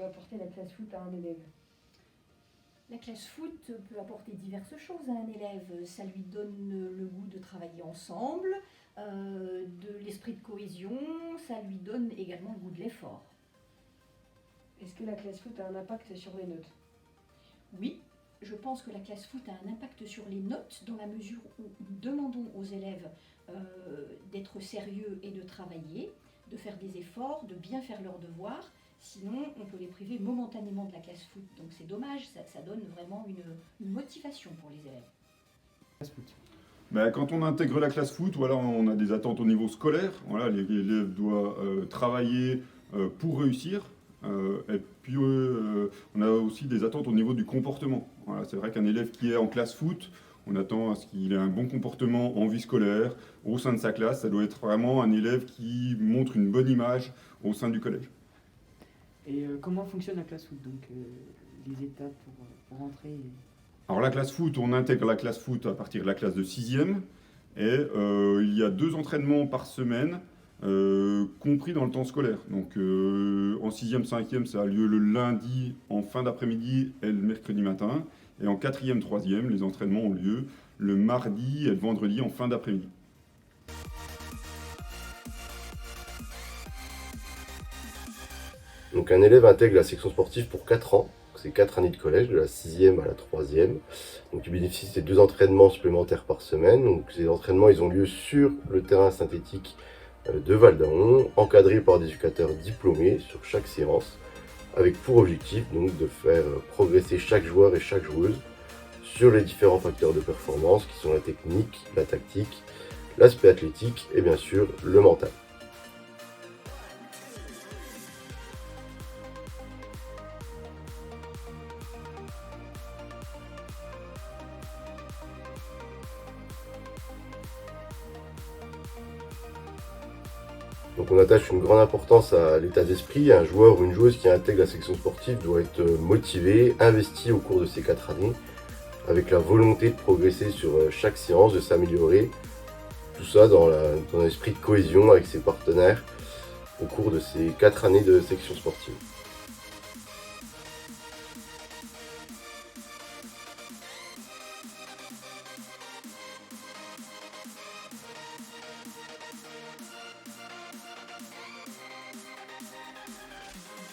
peut apporter la classe foot à un élève? La classe foot peut apporter diverses choses à un élève. Ça lui donne le goût de travailler ensemble, de l'esprit de cohésion, ça lui donne également le goût de l'effort. Est-ce que la classe foot a un impact sur les notes? Oui, je pense que la classe foot a un impact sur les notes dans la mesure où nous demandons aux élèves d'être sérieux et de travailler, de faire des efforts, de bien faire leurs devoirs. Sinon, on peut les priver momentanément de la classe foot. Donc c'est dommage, ça donne vraiment une motivation pour les élèves. Ben, quand on intègre la classe foot, voilà, on a des attentes au niveau scolaire. Voilà, l'élève doit travailler pour réussir. Et puis on a aussi des attentes au niveau du comportement. Voilà, c'est vrai qu'un élève qui est en classe foot, on attend à ce qu'il ait un bon comportement en vie scolaire, au sein de sa classe. Ça doit être vraiment un élève qui montre une bonne image au sein du collège. Et comment fonctionne la classe foot? Donc les étapes pour rentrer Alors la classe foot, on intègre la classe foot à partir de la classe de 6e. Et il y a 2 entraînements par semaine, compris dans le temps scolaire. Donc en 6e, 5e, ça a lieu le lundi en fin d'après-midi et le mercredi matin. Et en 4e, 3e, les entraînements ont lieu le mardi et le vendredi en fin d'après-midi. Donc un élève intègre la section sportive pour 4 ans, c'est 4 années de collège, de la 6e à la 3e. Donc il bénéficie de 2 entraînements supplémentaires par semaine. Donc ces entraînements ils ont lieu sur le terrain synthétique de Val d'Aon, encadrés par des éducateurs diplômés sur chaque séance, avec pour objectif donc de faire progresser chaque joueur et chaque joueuse sur les différents facteurs de performance qui sont la technique, la tactique, l'aspect athlétique et bien sûr le mental. Donc on attache une grande importance à l'état d'esprit. Un joueur ou une joueuse qui intègre la section sportive doit être motivé, investi au cours de ces 4 années, avec la volonté de progresser sur chaque séance, de s'améliorer. Tout ça dans un esprit de cohésion avec ses partenaires au cours de ces 4 années de section sportive.